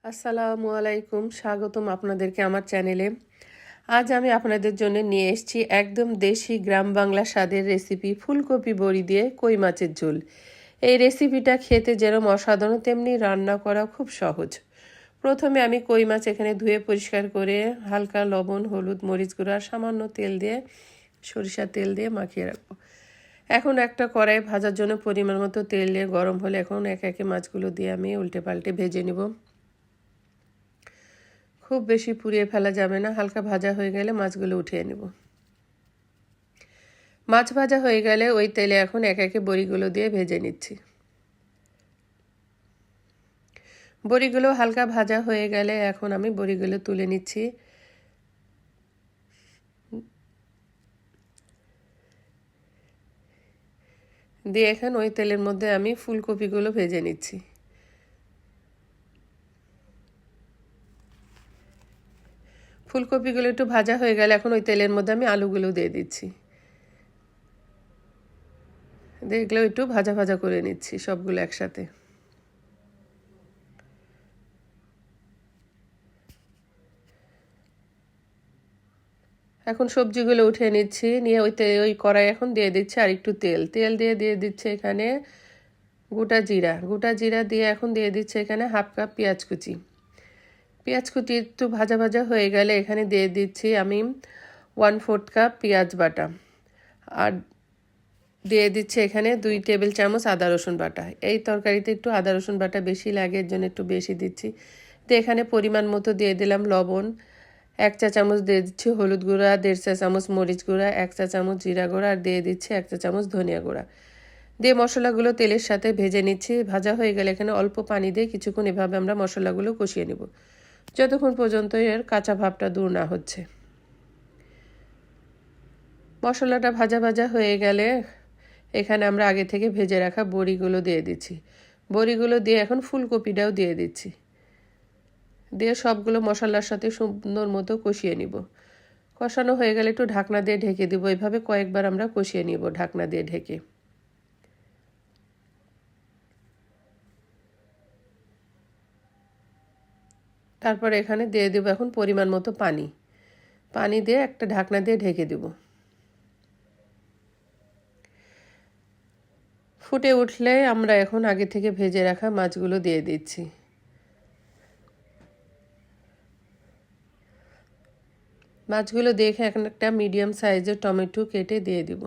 আসসালামু আলাইকুম, স্বাগতম আপনাদেরকে আমার চ্যানেলে। আজ আমি আপনাদের জন্য নিয়ে এসেছি একদম দেশি গ্রাম বাংলা স্বাদের রেসিপি ফুলকপি বড়ি দিয়ে কই মাছের ঝোল। এই রেসিপিটা খেতে যেরকম অসাধারণ তেমনি রান্না করা খুব সহজ। প্রথমে আমি কই মাছ এখানে ধুয়ে পরিষ্কার করে হালকা লবণ, হলুদ, মরিচ গুঁড়া আর সামান্য তেল দিয়ে সরিষার তেল দিয়ে মাখিয়ে রাখবো। এখন একটা কড়াই ভাজার জন্য পরিমাণ মতো তেল দিয়ে গরম হলে এখন একে একে মাছগুলো দিয়ে আমি উল্টে পাল্টে ভেজে নিব। খুব বেশি পুড়িয়ে ফেলা যাবে না, হালকা ভাজা হয়ে গেলে মাছগুলো উঠিয়ে নেব। মাছ ভাজা হয়ে গেলে ওই তেলে এখন একে একে বড়িগুলো দিয়ে ভেজে নিচ্ছি। বড়িগুলো হালকা ভাজা হয়ে গেলে এখন আমি বড়িগুলো তুলে নিচ্ছি। দিয়ে এখন ওই তেলের মধ্যে আমি ফুলকপিগুলো ভেজে নিচ্ছি। ফুলকপিগুলো একটু ভাজা হয়ে গেলে এখন ওই তেলের মধ্যে আমি আলুগুলো দিয়ে দিচ্ছি। এগুলো একটু ভাজা ভাজা করে নিচ্ছি সবগুলো একসাথে। এখন সবজিগুলো উঠিয়ে নিচ্ছি, নিয়ে ওই কড়াই এখন দিয়ে দিচ্ছি আর একটু তেল দিয়ে দিচ্ছে এখানে গোটা জিরা দিয়ে এখন দিয়ে দিচ্ছে এখানে হাফ কাপ পেঁয়াজ কুচি। পেঁয়াজ কুচি একটু ভাজা ভাজা হয়ে গেলে এখানে দিয়ে দিচ্ছি আমি 1/4 কাপ পেঁয়াজ বাটা, আর দিয়ে দিচ্ছে এখানে 2 টেবিল চামচ আদা রসুন বাটা। এই তরকারিতে একটু আদা রসুন বাটা বেশি লাগে, এর জন্য একটু বেশি দিচ্ছি। তো এখানে পরিমাণ মতো দিয়ে দিলাম লবণ, 1 চা চামচ দিয়ে দিচ্ছি হলুদ গুঁড়া, 1.5 চা চামচ মরিচ গুঁড়া, 1 চা চামচ জিরা গুঁড়া আর দিয়ে দিচ্ছি 1 চা চামচ ধনিয়া গুঁড়া। দিয়ে মশলাগুলো তেলের সাথে ভেজে নিচ্ছি। ভাজা হয়ে গেলে এখানে অল্প পানি দিয়ে কিছুক্ষণ এভাবে আমরা মশলাগুলো কষিয়ে নেব, যতক্ষণ পর্যন্ত এর কাঁচা ভাবটা দূর না হচ্ছে। মশলাটা ভাজা ভাজা হয়ে গেলে এখানে আমরা আগে থেকে ভেজে রাখা বড়িগুলো দিয়ে দিচ্ছি। বড়িগুলো দিয়ে এখন ফুলকপিটাও দিয়ে দিচ্ছি। দিয়ে সবগুলো মশলার সাথে সুন্দর মতো কষিয়ে নিব। কষানো হয়ে গেলে একটু ঢাকনা দিয়ে ঢেকে দিব। এভাবে কয়েকবার আমরা কষিয়ে নিব ঢাকনা দিয়ে ঢেকে। তারপর এখানে দিয়ে দেব এখন পরিমাণ মতো পানি দিয়ে একটা ঢাকনা দিয়ে ঢেকে দেব। ফুটে উঠলে আমরা এখন আগে থেকে ভেজে রাখা মাছগুলো দিয়ে দিচ্ছি। মাছগুলো দেখে এখন একটা মিডিয়াম সাইজের টমেটো কেটে দিয়ে দিব।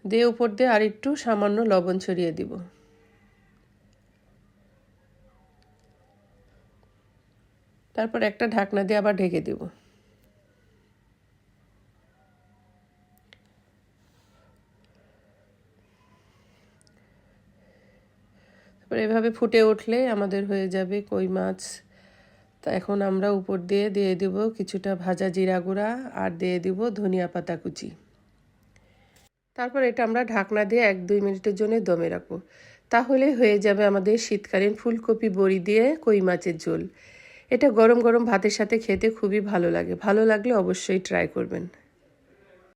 দিয়ে উপর দিয়ে আর একটু সামান্য লবণ ছড়িয়ে দিব। তারপর একটা ঢাকনা দিয়ে আবার ঢেকে দিব। তারপর এভাবে ফুটে উঠলে আমাদের হয়ে যাবে কই মাছ। তা এখন আমরা উপর দিয়ে দিব কিছুটা ভাজা জিরা গুঁড়া আর দিয়ে দিব ধনিয়া পাতা কুচি। তারপর এটা আমরা ঢাকনা দিয়ে 1-2 মিনিটের জন্য দমে রাখবো। তাহলে হয়ে যাবে আমাদের শীতকালীন ফুলকপি বড়ি দিয়ে কই মাছের ঝোল। এটা গরম গরম ভাতের সাথে খেতে খুবই ভালো লাগে। ভালো লাগলে অবশ্যই ট্রাই করবেন।